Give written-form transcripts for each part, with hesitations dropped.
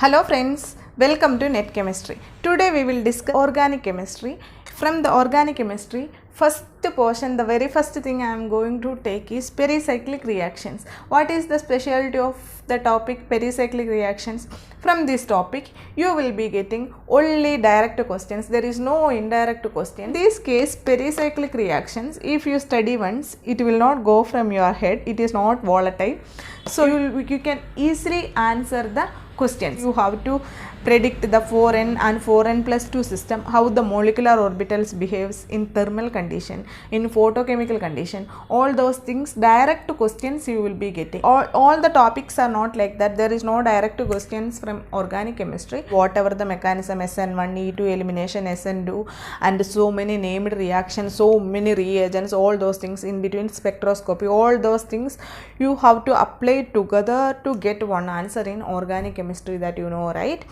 Hello friends, welcome to Net Chemistry. Today we will discuss organic chemistry. From the organic chemistry, first portion, the very first thing I am going to take is pericyclic reactions. What is the specialty of the topic pericyclic reactions? From this topic, you will be getting only direct questions. There is no indirect question. In this case, pericyclic reactions, if you study once, it will not go from your head. It is not volatile. So you can easily answer the questions. You have to predict the 4n and 4n plus 2 system, how the molecular orbitals behaves in thermal condition, in photochemical condition, all those things, direct questions you will be getting. All the topics are not like that. There is no direct questions from organic chemistry. Whatever the mechanism, SN1, E2 elimination, SN2, and so many named reactions, so many reagents, all those things in between, spectroscopy, all those things you have to apply together to get one answer in organic chemistry, that you know, right?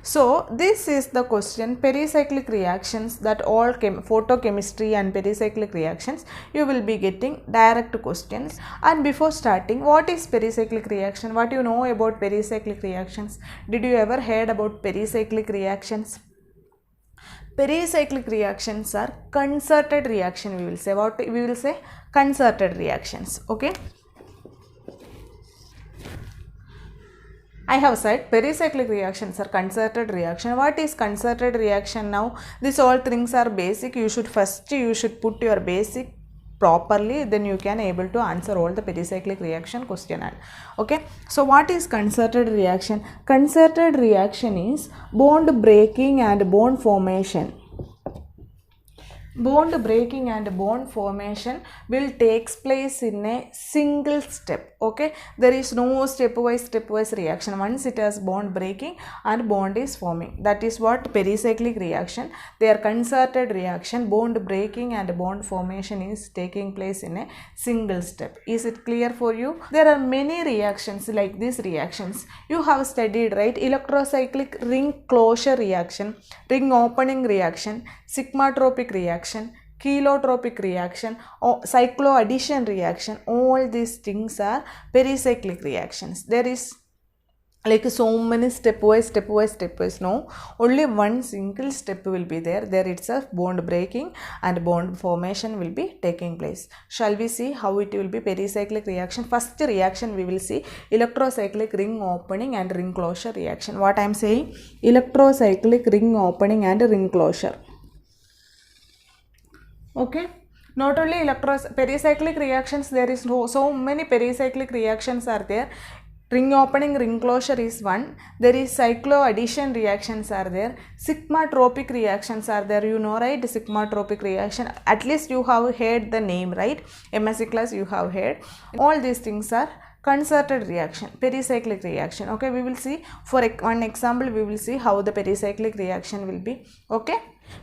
So this is the question, pericyclic reactions, that all photochemistry and pericyclic reactions you will be getting direct questions. And before starting, what is pericyclic reaction? What you know about pericyclic reactions? Did you ever heard about pericyclic reactions? Pericyclic reactions are concerted reaction, we will say. What we will say? Concerted reactions. Okay, I have said pericyclic reactions are concerted reaction. What is concerted reaction now? These all things are basic. You should put your basic properly, then you can able to answer all the pericyclic reaction question. Okay, so what is concerted reaction? Concerted reaction is bond breaking and bond formation. Bond breaking and bond formation will takes place in a single step. Okay, there is no stepwise reaction. Once it has bond breaking and bond is forming, that is what pericyclic reaction. They are concerted reaction. Bond breaking and bond formation is taking place in a single step. Is it clear for you? There are many reactions like these reactions you have studied, right? Electrocyclic ring closure reaction, ring opening reaction, sigmatropic reaction, chelotropic reaction, or cycloaddition reaction. All these things are pericyclic reactions. There is like so many stepwise. No, only one single step will be there. There itself bond breaking and bond formation will be taking place. Shall we see how it will be pericyclic reaction? First reaction we will see electrocyclic ring opening and ring closure reaction. What I am saying? Electrocyclic ring opening and ring closure. Okay, not only pericyclic reactions, there is so many pericyclic reactions are there. Ring opening, ring closure is one. There is cycloaddition reactions are there. Sigmatropic reactions are there. You know, right? Sigmatropic reaction. At least you have heard the name, right? MSc class you have heard. All these things are concerted reaction, pericyclic reaction. Okay, we will see for one example. We will see how the pericyclic reaction will be. Okay,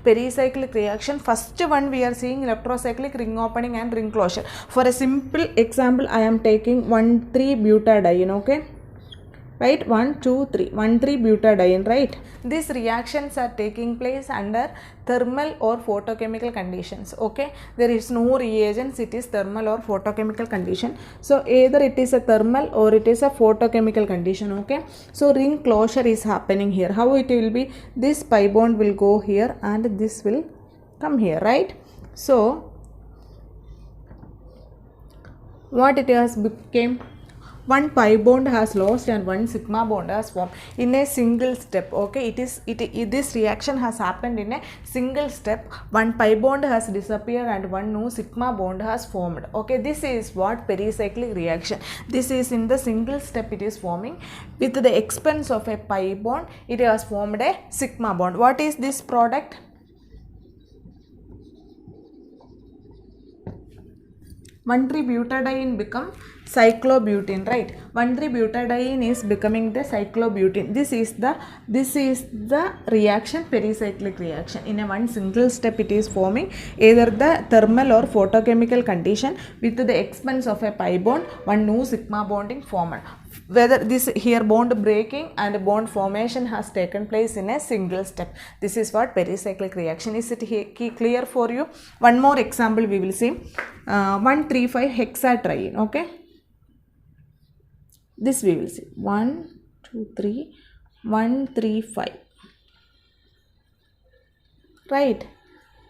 pericyclic reaction, first one we are seeing electrocyclic ring opening and ring closure. For a simple example, I am taking 1,3-butadiene. Okay, right? 1,3-butadiene, right? These reactions are taking place under thermal or photochemical conditions. Okay, there is no reagents, it is thermal or photochemical condition. So either it is a thermal or it is a photochemical condition. Okay, so ring closure is happening here. How it will be? This pi bond will go here and this will come here, right? So what it has became? One pi bond has lost and one sigma bond has formed in a single step. Okay, this reaction has happened in a single step. One pi bond has disappeared and one new sigma bond has formed. Okay, this is what pericyclic reaction. This is in the single step it is forming. With the expense of a pi bond, it has formed a sigma bond. What is this product? 1,3-butadiene become cyclobutene, right? 1,3-butadiene is becoming the cyclobutene. This is the reaction, pericyclic reaction. In a one single step it is forming either the thermal or photochemical condition. With the expense of a pi bond, one new sigma bonding formed. Whether this here bond breaking and bond formation has taken place in a single step. This is what pericyclic reaction is. It clear for you? One more example we will see. 1,3,5-hexatriene. Okay, this we will see. 1, 2, 3, 135, right?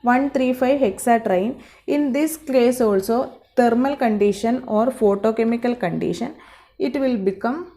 135 hexatriene. In this case also thermal condition or photochemical condition, it will become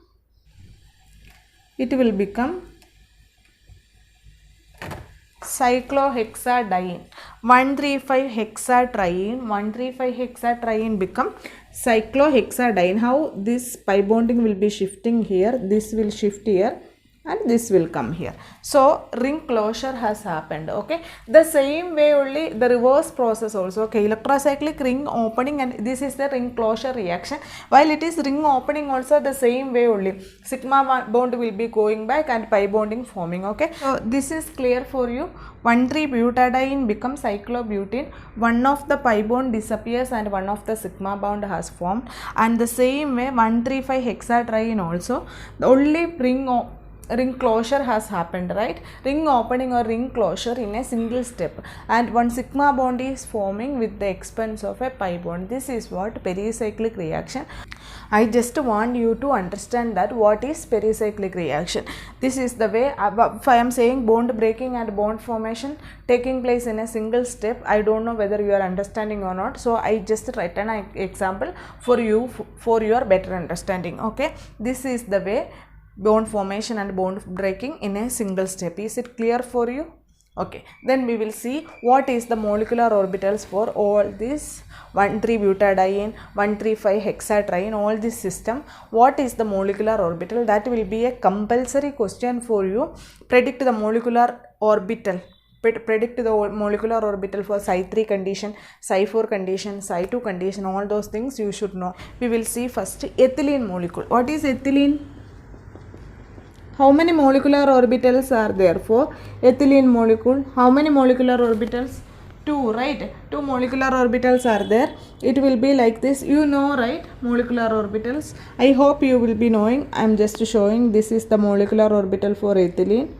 cyclohexadiene. 135 hexatriene become cyclohexadiene. How this pi bonding will be shifting here, this will shift here and this will come here. So ring closure has happened. Okay, the same way only the reverse process also. Okay, electrocyclic ring opening, and this is the ring closure reaction. While it is ring opening also, the same way only sigma bond will be going back and pi bonding forming. Okay, so this is clear for you. 1,3-butadiene becomes cyclobutene. One of the pi bond disappears and one of the sigma bond has formed. And the same way 135 hexatriene also, the only ring closure has happened, right? Ring opening or ring closure in a single step, and one sigma bond is forming with the expense of a pi bond. This is what pericyclic reaction. I just want you to understand that what is pericyclic reaction. This is the way, if I am saying bond breaking and bond formation taking place in a single step, I don't know whether you are understanding or not, so I just write an example for you for your better understanding. Okay, this is the way bond formation and bond breaking in a single step. Is it clear for you? Okay, then we will see what is the molecular orbitals for all this 1,3-butadiene, 135 hexatriene, all this system. What is the molecular orbital? That will be a compulsory question for you. Predict the molecular orbital. Predict the molecular orbital for psi3 condition, psi4 condition, psi2 condition, all those things you should know. We will see first ethylene molecule. What is ethylene? How many molecular orbitals are there for ethylene molecule? How many molecular orbitals? 2, right? 2 molecular orbitals are there. It will be like this. You know, right? Molecular orbitals. I hope you will be knowing. I am just showing this is the molecular orbital for ethylene.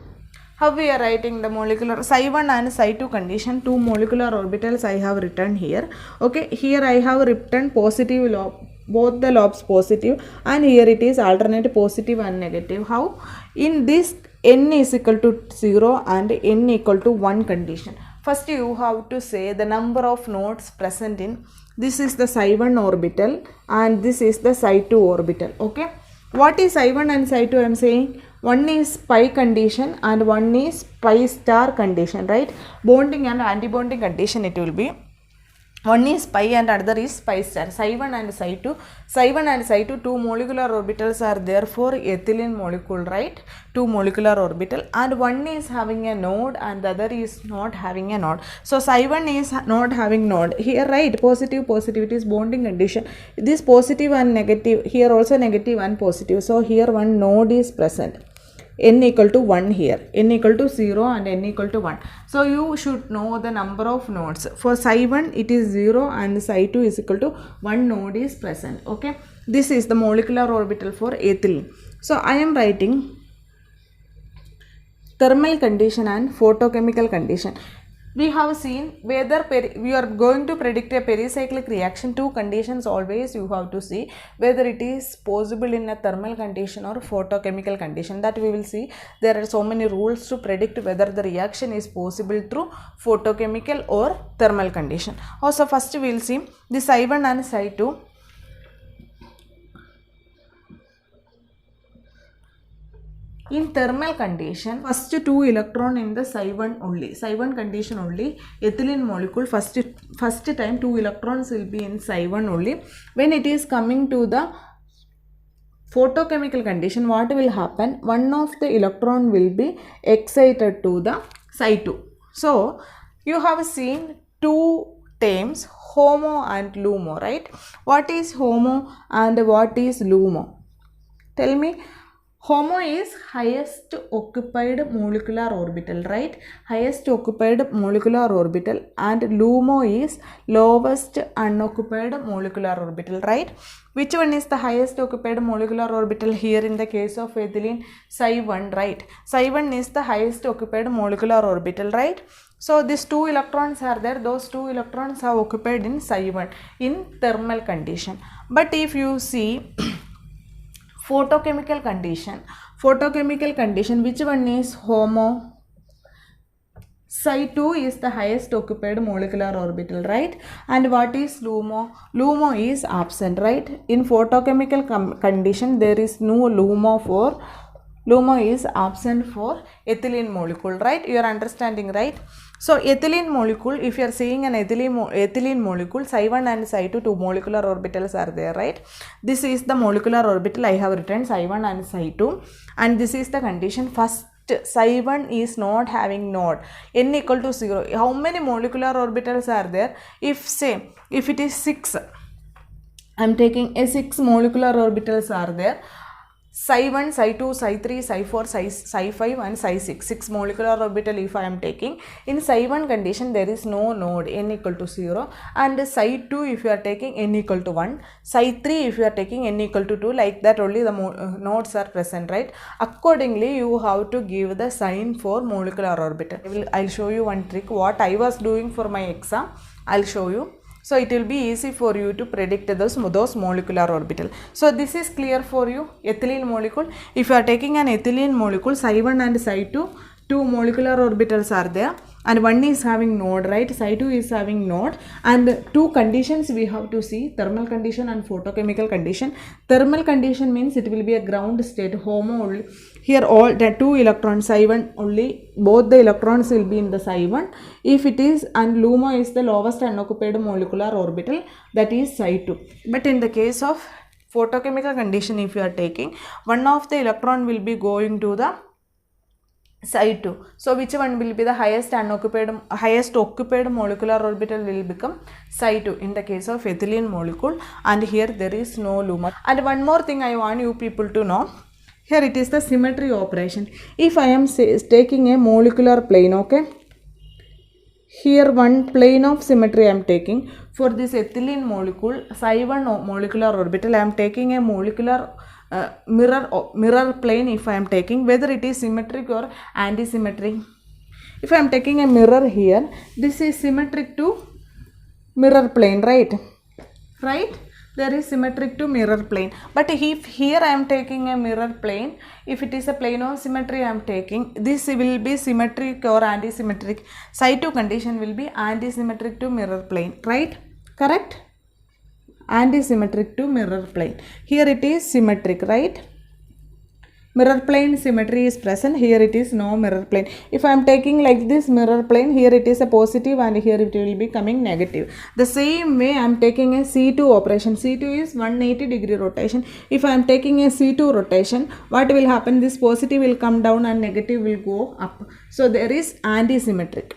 How we are writing the molecular psi1 and psi2 condition, 2 molecular orbitals I have written here. Okay, here I have written positive lobe, both the lobes positive, and here it is alternate positive and negative. How? In this n is equal to 0 and n equal to 1 condition. First you have to say the number of nodes present in, this is the psi1 orbital and this is the psi2 orbital. Okay, what is psi1 and psi2? I am saying one is pi condition and one is pi star condition, right? Bonding and anti-bonding condition it will be. One is pi and another is pi star. Psi1 and psi2. Psi1 and psi2, 2 molecular orbitals are there for ethylene molecule, right? 2 molecular orbital, and one is having a node and the other is not having a node. So psi1 is not having node here, right? Positive, positive, it is bonding condition. This positive and negative, here also negative and positive. So here one node is present. N equal to 1 here, n equal to 0 and n equal to 1. So you should know the number of nodes. For psi1 it is 0 and psi2 is equal to 1 node is present. Okay, this is the molecular orbital for ethylene. So I am writing thermal condition and photochemical condition. We have seen whether we are going to predict a pericyclic reaction. 2 conditions always you have to see whether it is possible in a thermal condition or photochemical condition. That we will see. There are so many rules to predict whether the reaction is possible through photochemical or thermal condition. Also first we will see the psi1 and psi2. In thermal condition, first 2 electron in the psi1 only, psi1 condition only, ethylene molecule first time 2 electrons will be in psi1 only. When it is coming to the photochemical condition, what will happen? One of the electron will be excited to the psi2. So you have seen 2 terms, HOMO and LUMO, right? What is HOMO and what is LUMO? Tell me. HOMO is highest occupied molecular orbital, right? Highest occupied molecular orbital, and LUMO is lowest unoccupied molecular orbital, right? Which one is the highest occupied molecular orbital here in the case of ethylene? Psi1, right? Psi1 is the highest occupied molecular orbital, right? So these 2 electrons are there. Those 2 electrons are occupied in psi1 in thermal condition. But if you see Photochemical condition, which one is homo? Psi 2 is the highest occupied molecular orbital, right? And what is LUMO? LUMO is absent, right? In photochemical condition, there is no LUMO is absent for ethylene molecule, right? You are understanding, right? So ethylene molecule, if you are seeing an ethylene molecule, psi 1 and psi 2, two molecular orbitals are there, right? This is the molecular orbital I have written, psi 1 and psi 2, and this is the condition. First, psi 1 is not having node, n equal to 0. How many molecular orbitals are there? If it is 6, I am taking a 6 molecular orbitals are there. Psi 1, psi 2, psi 3, psi 4, psi 5 and psi 6. 6 molecular orbital if I am taking. In psi 1 condition there is no node, n equal to 0, and psi 2 if you are taking n equal to 1. Psi 3 if you are taking n equal to 2, like that only the nodes are present, right? Accordingly you have to give the sign for molecular orbital. I'll show you one trick what I was doing for my exam. I'll show you. So it will be easy for you to predict those molecular orbital. So this is clear for you. Ethylene molecule. If you are taking an ethylene molecule, psi 1 and psi 2, two molecular orbitals are there, and one is having node, right? Psi 2 is having node, and two conditions we have to see: thermal condition and photochemical condition. Thermal condition means it will be a ground state, homo only. Here all the two electrons, psi 1 only, both the electrons will be in the psi 1. If it is, and LUMO is the lowest unoccupied molecular orbital, that is psi 2. But in the case of photochemical condition, if you are taking, one of the electron will be going to the psi 2. So which one will be the highest occupied molecular orbital will become psi 2 in the case of ethylene molecule, and here there is no LUMO. And one more thing I want you people to know. Here it is the symmetry operation. If I am taking a molecular plane, okay, here one plane of symmetry I am taking. For this ethylene molecule, psi 1 molecular orbital, I am taking a molecular mirror plane if I am taking, whether it is symmetric or anti-symmetric. If I am taking a mirror here, this is symmetric to mirror plane, right? There is symmetric to mirror plane. But if here I am taking a mirror plane, if it is a plane of symmetry I am taking, this will be symmetric or anti-symmetric. Psi 2 condition will be anti-symmetric to mirror plane, right? Correct? Anti-symmetric to mirror plane. Here it is symmetric, right? Mirror plane symmetry is present. Here it is no mirror plane. If I am taking like this mirror plane, here it is a positive and here it will be coming negative. The same way I am taking a C2 operation. C2 is 180 degree rotation. If I am taking a C2 rotation, what will happen? This positive will come down and negative will go up. So there is anti-symmetric,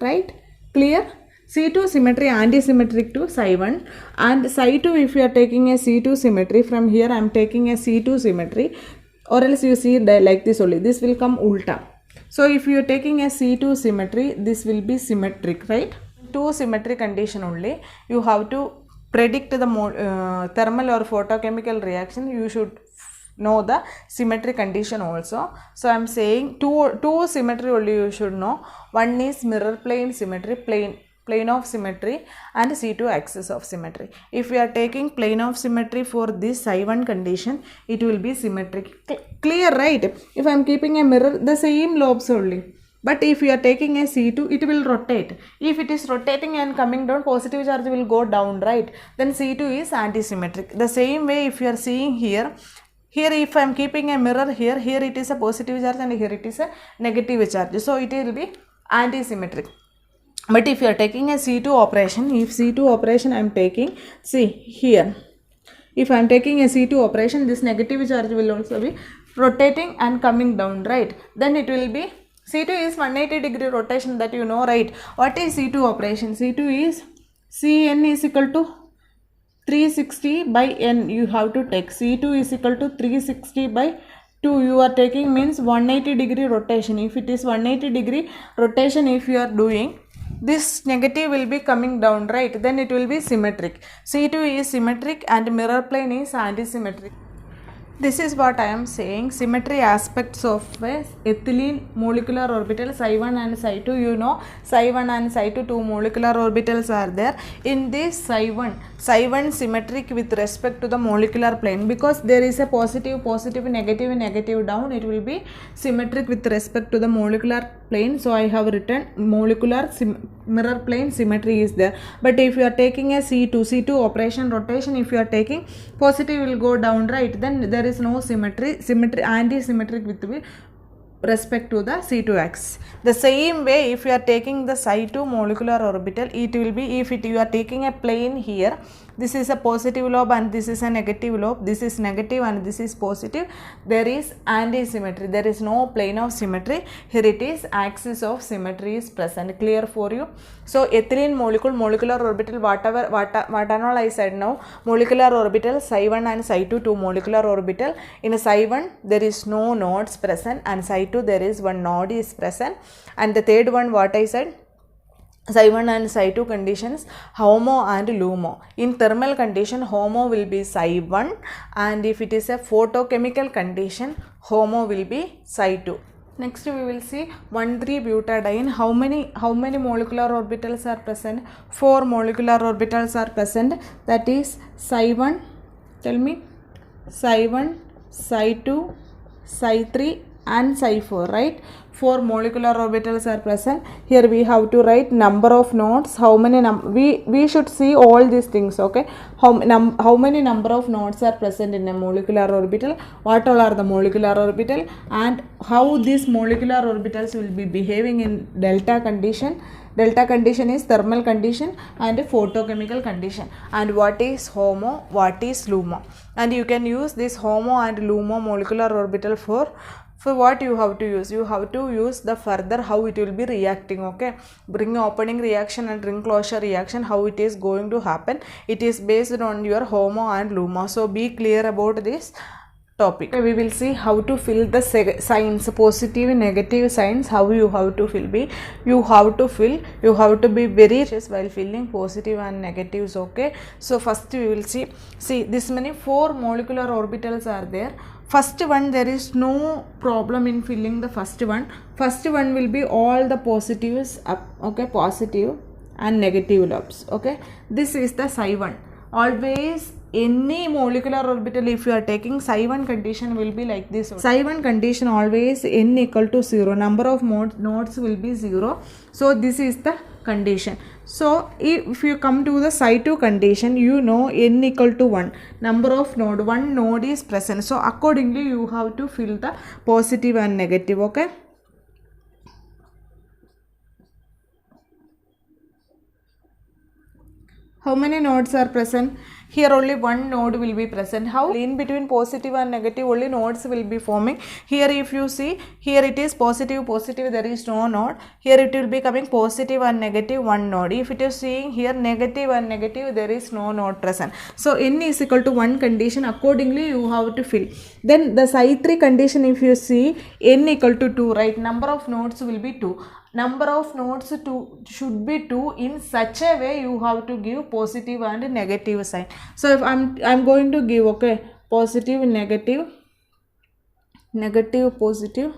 right? Clear? C2 symmetry anti-symmetric to psi 1, and psi 2 if you are taking a C2 symmetry, from here I am taking a C2 symmetry, or else you see like this only, this will come ulta. So if you are taking a C2 symmetry, this will be symmetric, right? Two symmetry condition only, you have to predict the thermal or photochemical reaction. You should know the symmetry condition also. So I am saying two symmetry only you should know. One is mirror plane symmetry, plane of symmetry, and C2 axis of symmetry. If we are taking plane of symmetry for this psi 1 condition, it will be symmetric. Clear, right? If I am keeping a mirror, the same lobes only. But if you are taking a C2, it will rotate. If it is rotating and coming down, positive charge will go down, right? Then C2 is anti-symmetric. The same way if you are seeing here if I am keeping a mirror here it is a positive charge and here it is a negative charge. So it will be anti-symmetric. But if you are taking a C2 operation, if C2 operation I am taking, see here, if I am taking a C2 operation, this negative charge will also be rotating and coming down, right? Then it will be, C2 is 180 degree rotation, that you know, right? What is C2 operation? C2 is Cn is equal to 360 by n. You have to take C2 is equal to 360 by 2. You are taking means 180 degree rotation. If it is 180 degree rotation, if you are doing, this negative will be coming down, right? Then it will be symmetric. C2 is symmetric and mirror plane is anti-symmetric. This is what I am saying, symmetry aspects of a ethylene molecular orbital psi1 and psi2. You know, psi1 and psi2 two molecular orbitals are there. In this psi1 symmetric with respect to the molecular plane, because there is a positive, negative down, it will be symmetric with respect to the molecular plane. So I have written molecular mirror plane symmetry is there. But if you are taking a C2 operation rotation, if you are taking positive will go down, right, then there is no symmetry, anti-symmetric with respect to the C2 axis. The same way, if you are taking the psi2 molecular orbital, it will be, if you are taking a plane here, this is a positive lobe and this is a negative lobe, this is negative and this is positive, there is anti-symmetry, there is no plane of symmetry. Here it is, axis of symmetry is present. Clear for you? So ethylene molecular orbital, what all I said now, molecular orbital psi1 and psi2 two molecular orbital. In a psi1 there is no nodes present, and psi2 there is one node is present. And the third one, what I said, psi1 and psi2 conditions, HOMO and LUMO. In thermal condition, HOMO will be psi1, and if it is a photochemical condition, HOMO will be psi2. Next we will see 1,3-butadiene. How many molecular orbitals are present? 4 molecular orbitals are present. That is psi1, tell me, psi1, psi2, psi3 and psi4, right? 4 molecular orbitals are present. Here we have to write number of nodes, how many we should see all these things, okay? How many number of nodes are present in a molecular orbital, what all are the molecular orbital, and how these molecular orbitals will be behaving in delta condition. Delta condition is thermal condition and photochemical condition. And what is HOMO, what is LUMO. And you can use this HOMO and LUMO molecular orbital for what you have to use. You have to use the further how it will be reacting, okay? Ring opening reaction and ring closure reaction, how it is going to happen. It is based on your HOMO and LUMO. So be clear about this topic. We will see how to fill the signs, positive, negative signs, how you have to fill. You have to be very cautious while filling positive and negatives, okay? So first we will see this many 4 molecular orbitals are there. First one, there is no problem in filling the first one. First one will be all the positives up, okay, positive and negative lobes, okay? This is the psi1. Always any molecular orbital, if you are taking psi1 condition will be like this. Psi1 condition always n equal to 0, number of nodes will be 0. So this is the condition. So if you come to the psi2 condition, you know n equal to 1, number of node, one node is present. So accordingly you have to fill the positive and negative, okay? How many nodes are present? Here only one node will be present. How? In between positive and negative only nodes will be forming. Here if you see, here it is positive, there is no node. Here it will be coming positive and negative, one node. If it is seeing here negative and negative, there is no node present. So n is equal to 1 condition, accordingly you have to fill. Then the psi3 condition, if you see, n equal to 2, right? Number of nodes will be 2. Number of nodes should be 2. In such a way you have to give positive and negative sign. So if I'm going to give, okay, positive, negative, positive,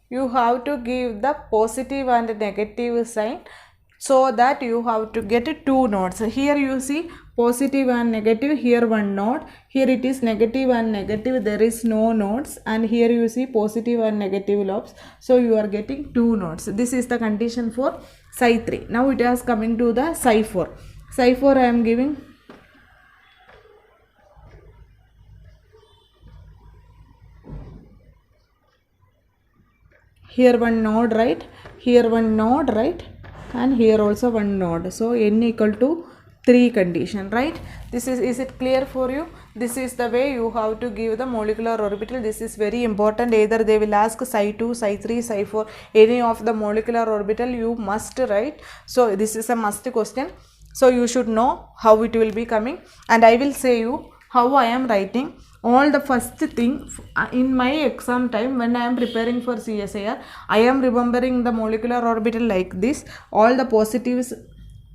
you have to give the positive and negative sign, so that you have to get 2 nodes. Here you see positive and negative, here one node, here it is negative and negative, there is no nodes, and here you see positive and negative lobes, so you are getting 2 nodes. This is the condition for psi3. Now it is coming to the psi4. Psi4 I am giving here one node, right? Here one node, right? And here also one node. So n equal to 3 condition, right? This is it clear for you? This is the way you have to give the molecular orbital. This is very important. Either they will ask psi2, psi3, psi4, any of the molecular orbital you must write. So this is a must question. So you should know how it will be coming, and I will say you how I am writing. All the first thing in my exam time, when I am preparing for CSIR, I am remembering the molecular orbital like this. All the positives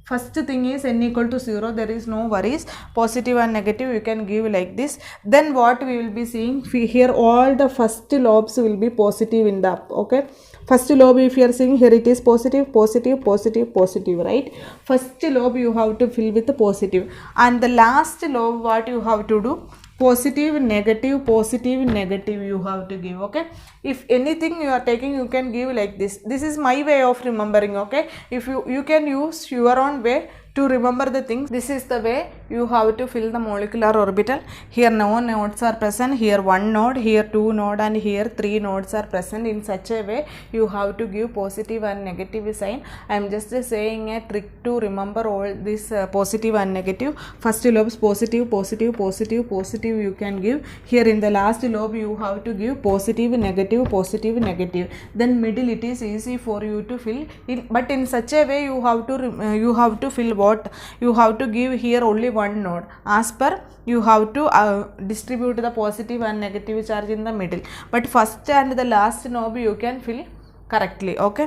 First thing is n equal to 0, there is no worries, positive and negative you can give like this. Then what we will be seeing here, all the first lobes will be positive in the up, okay. First lobe if you are seeing here, it is positive, positive, positive, positive, right. First lobe you have to fill with positive, and the last lobe what you have to do, positive, negative, positive, negative you have to give, okay. If anything you are taking, you can give like this. This is my way of remembering, okay. If you can use your own way to remember the things. This is the way you have to fill the molecular orbital. Here no nodes are present, here one node, here two node, and here three nodes are present. In such a way you have to give positive and negative sign. I am just saying a trick to remember all this positive and negative. First lobes positive, positive, positive, positive you can give. Here in the last lobe you have to give positive, negative, positive, negative. Then middle it is easy for you to fill in, but in such a way you have to fill what you have to give here only one node. As per you have to distribute the positive and negative charge in the middle, but first and the last node you can fill correctly, okay.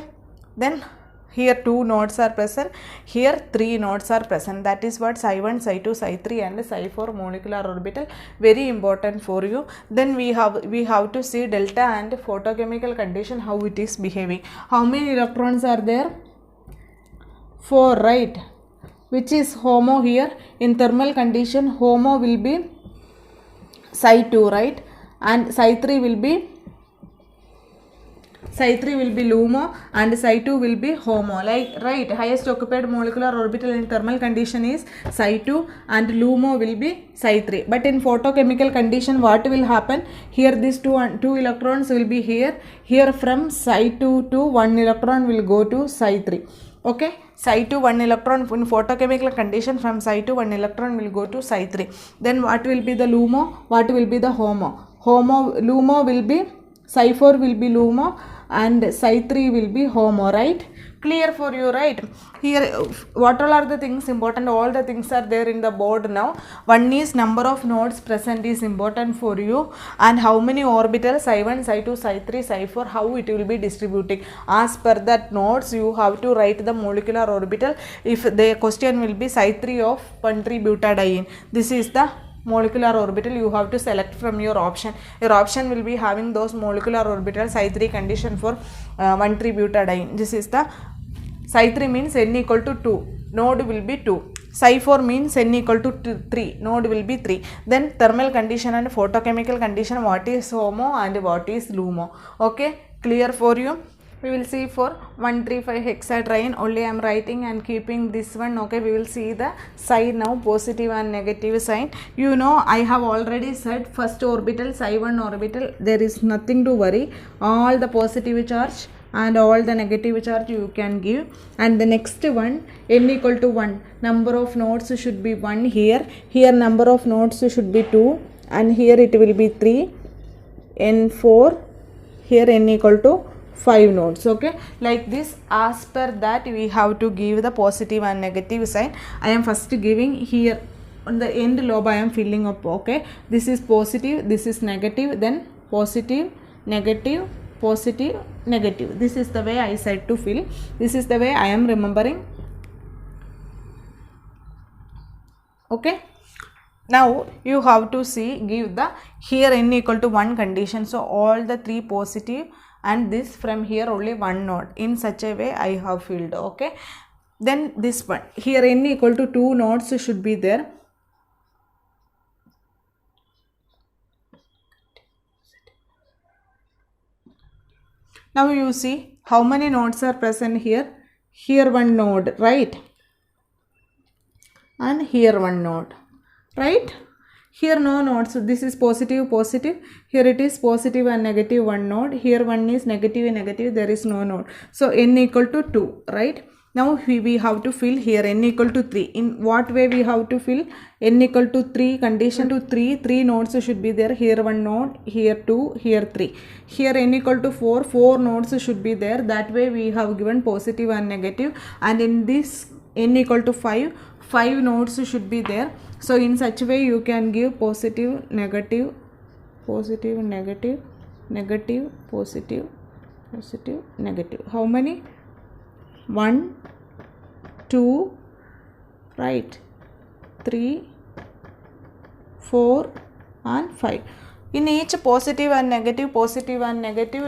Then here two nodes are present, here three nodes are present. That is what psi1, psi2, psi3 and psi4 molecular orbital, very important for you. Then we have to see delta and photochemical condition, how it is behaving. How many electrons are there? 4, right. Which is HOMO here. In thermal condition, HOMO will be psi2, right, and psi3 will be LUMO and psi2 will be HOMO, like, right. Highest occupied molecular orbital in thermal condition is psi2 and LUMO will be psi3. But in photochemical condition what will happen? Here these two electrons will be here from psi2 to 1 electron will go to psi3, okay. Psi2 1 electron in photochemical condition, from psi2 1 electron will go to psi3. Then what will be the LUMO? What will be the HOMO? LUMO will be psi4 will be LUMO and psi3 will be HOMO, right. Clear for you, right? Here what all are the things important? All the things are there in the board now. One is number of nodes present is important for you, and how many orbitals psi1, psi2, psi3, psi4, how it will be distributing. As per that nodes you have to write the molecular orbital. If the question will be psi3 of 1,3-butadiene, this is the molecular orbital you have to select from your option. Your option will be having those molecular orbitals. psi3 condition for 1,3-butadiene. This is the psi3 means n equal to 2, node will be 2. Psi4 means n equal to 3, node will be 3. Then thermal condition and photochemical condition, what is HOMO and what is LUMO, okay. Clear for you? We will see for 135 hexatriene only I am writing and keeping this one, okay. We will see the sign now, positive and negative sign. You know I have already said first orbital psi1 orbital, there is nothing to worry, all the positive charge and all the negative charge you can give. And the next one, n equal to 1, number of nodes should be 1 here number of nodes should be 2, and here it will be 3, n4, here n equal to 5 nodes, okay. Like this, as per that we have to give the positive and negative sign. I am first giving here on the end lobe, I am filling up, okay. This is positive, this is negative, then positive, negative, positive, negative. This is the way I said to fill. This is the way I am remembering, okay. Now you have to see, give the here n equal to 1 condition, so all the 3 positive and this from here only 1 node. In such a way I have filled, okay. Then this one, here n equal to 2 nodes should be there. Now you see how many nodes are present here. Here one node, right, and here one node, right. Here no nodes, so this is positive, positive, here it is positive and negative 1 node, here one is negative and negative, there is no node. So n equal to 2, right. Now we have to fill here n equal to 3. In what way we have to fill? N equal to 3 condition to 3 nodes should be there. Here 1 node, here 2, here 3. Here n equal to 4 nodes should be there. That way we have given positive and negative. And in this n equal to 5 nodes should be there. So in such way you can give positive, negative, positive, negative, negative, positive, positive, negative. How many? 1, 2, right? 3, 4 and 5. In each positive and negative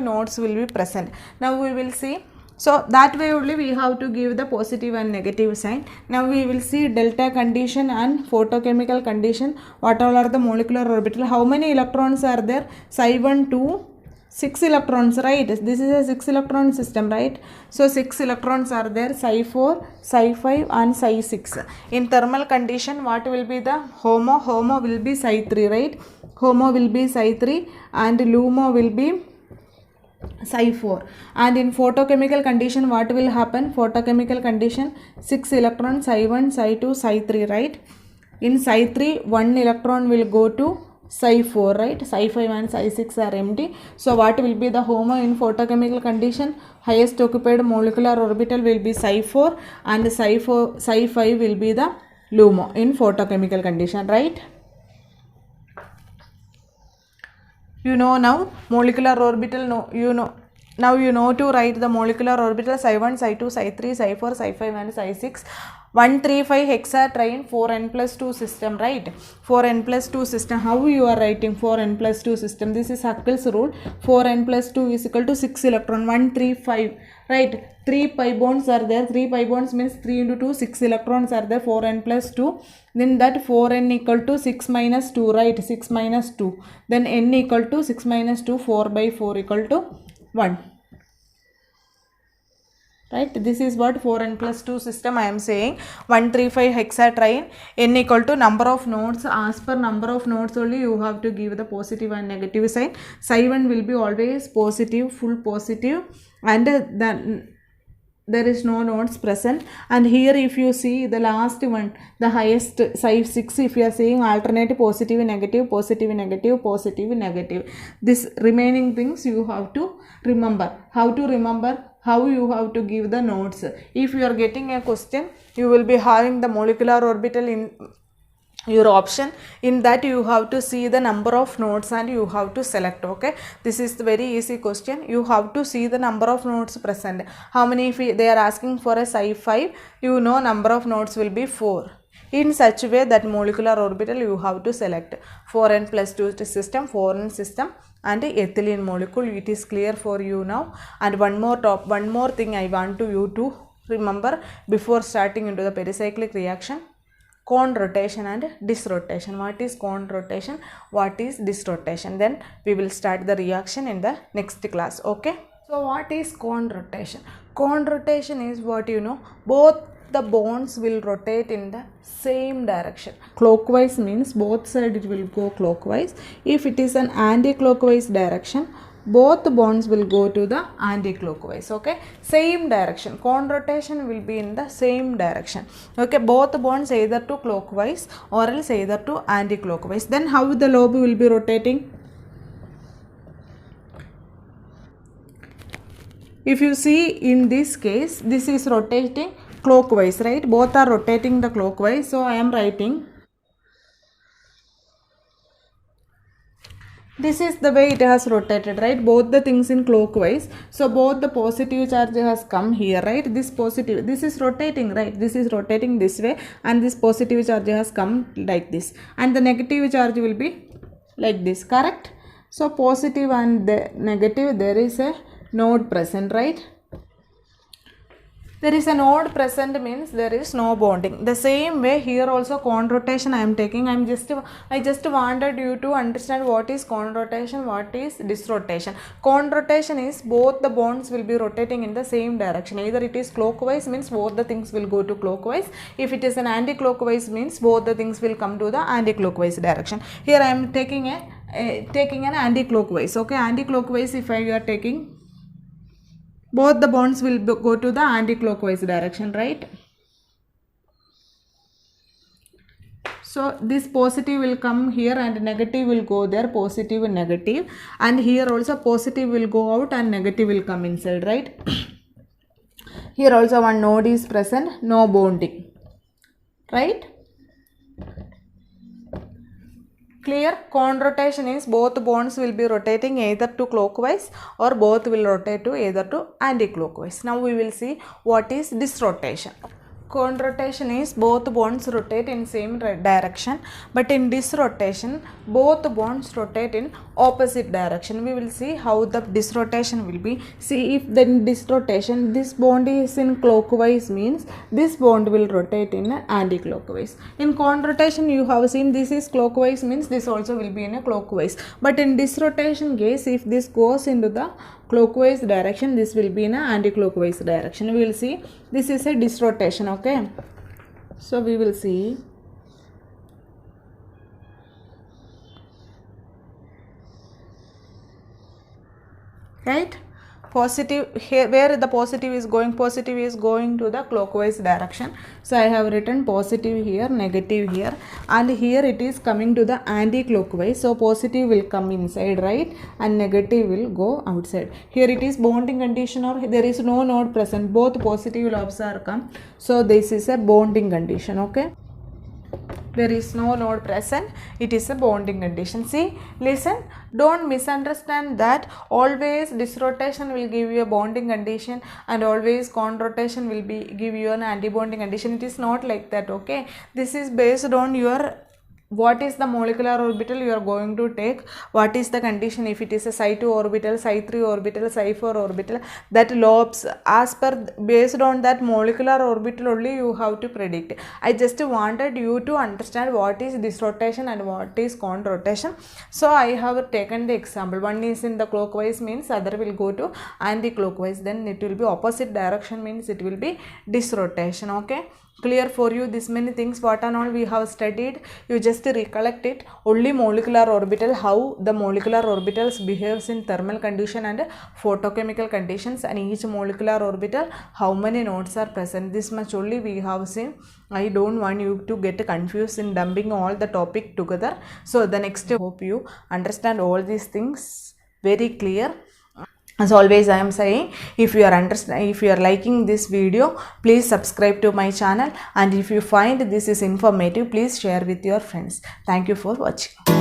nodes will be present. Now we will see. So that way only we have to give the positive and negative sign. Now we will see delta condition and photochemical condition. What all are the molecular orbital? How many electrons are there? Psi 1, 2, 6 electrons, right? This is a 6 electron system, right? So 6 electrons are there, psi 4, psi 5 and psi 6. In thermal condition, what will be the HOMO? HOMO will be psi 3, right? HOMO will be psi 3 and LUMO will be psi 4. And in photochemical condition, what will happen? Photochemical condition, 6 electrons, psi 1, psi 2, psi 3, right? In psi 3, 1 electron will go to psi 4, right? Psi 5 and psi 6 are empty. So what will be the HOMO in photochemical condition? Highest occupied molecular orbital will be psi 4 and psi 5 will be the LUMO in photochemical condition, right? You know now molecular orbital, no, you know. Now you know to write the molecular orbital psi 1, psi 2, psi 3, psi 4, psi 5 and psi 6. 135 hexatriene 4n plus 2 system, right? 4n plus 2 system. How you are writing 4n plus 2 system? This is Huckel's rule. 4n plus 2 is equal to 6 electron. 135, right? 3 pi bonds are there. 3 pi bonds means 3 into 2, 6 electrons are there. 4n plus 2. Then that 4n equal to 6 minus 2, right? 6 minus 2. Then n equal to 6 minus 2, 4 by 4 equal to 1. Right, this is what 4n plus 2 system I am saying. 135 hexatriene, n equal to number of nodes. As per number of nodes only you have to give the positive and negative sign. Psi 1 will be always positive, full positive, and then there is no nodes present. And here if you see the last one, the highest psi 6, if you are saying alternate positive, negative, positive, negative, positive, negative. This remaining things you have to remember. How to remember? How you have to give the nodes. If you are getting a question, you will be having the molecular orbital in your option. In that you have to see the number of nodes and you have to select. Okay, this is the very easy question. You have to see the number of nodes present. How many? If they are asking for a psi 5, you know number of nodes will be 4. In such way that molecular orbital you have to select. 4n plus 2 system, 4n system and ethylene molecule. It is clear for you now. And one more thing I want you to remember before starting into the pericyclic reaction. Cone rotation and disrotation. What is cone rotation? What is disrotation? Then we will start the reaction in the next class. Okay. So what is cone rotation? Cone rotation is what you know. Both the bonds will rotate in the same direction. Clockwise means both sides it will go clockwise. If it is an anti-clockwise direction, both bonds will go to the anti-clockwise. Okay, same direction. Cone rotation will be in the same direction. Okay, both bonds either to clockwise or else either to anti-clockwise. Then how the lobe will be rotating? If you see in this case, this is rotating clockwise, right? Both are rotating the clockwise. So I am writing. This is the way it has rotated, right? Both the things in clockwise. So both the positive charge has come here, right? This positive, this is rotating, right? This is rotating this way and this positive charge has come like this. And the negative charge will be like this, correct? So positive and the negative, there is a node present, right? There is a node present means there is no bonding. The same way here also cone rotation I am taking. I just wanted you to understand what is cone rotation, what is disrotation. Cone rotation is both the bonds will be rotating in the same direction. Either it is clockwise means both the things will go to clockwise. If it is an anti-clockwise means both the things will come to the anti-clockwise direction. Here I am taking an anti-clockwise. Okay, anti-clockwise if I are taking, both the bonds will go to the anti-clockwise direction, right? So this positive will come here and negative will go there, positive and negative. And here also positive will go out and negative will come inside, right? Here also one node is present, no bonding, right? Clear? Cone rotation is both bonds will be rotating either to clockwise or both will rotate to either to anti-clockwise. Now we will see what is disrotation. Cone rotation is both bonds rotate in same direction, but in disrotation both bonds rotate in opposite direction. We will see how the disrotation will be. See, if the disrotation this bond is in clockwise means this bond will rotate in anti-clockwise. In cone rotation you have seen this is clockwise means this also will be in a clockwise, but in disrotation case if this goes into the clockwise direction this will be in a anti-clockwise direction. We will see this is a disrotation. Okay, so we will see right positive here where the positive is going to the clockwise direction. So I have written positive here, negative here, and here it is coming to the anti-clockwise. So positive will come inside, right, and negative will go outside. Here it is bonding condition or there is no node present, both positive lobes are come. So this is a bonding condition. Okay, there is no node present, it is a bonding condition. See, listen, don't misunderstand that always disrotation will give you a bonding condition and always cone rotation will be give you an anti-bonding condition. It is not like that. Okay, this is based on your what is the molecular orbital you are going to take, what is the condition, if it is a psi 2 orbital, psi 3 orbital, psi 4 orbital, that lobes as per based on that molecular orbital only you have to predict. I just wanted you to understand what is disrotation and what is cone rotation. So I have taken the example, one is in the clockwise means other will go to anti-clockwise, then it will be opposite direction means it will be disrotation. Okay, clear for you this many things what and all we have studied, you just recollect it. Only molecular orbital, how the molecular orbitals behaves in thermal condition and photochemical conditions, and each molecular orbital how many nodes are present, this much only we have seen. I don't want you to get confused in dumping all the topic together. So the next hope you understand all these things very clear. As always I am saying, if you are liking this video, please subscribe to my channel, and if you find this is informative, please share with your friends. Thank you for watching.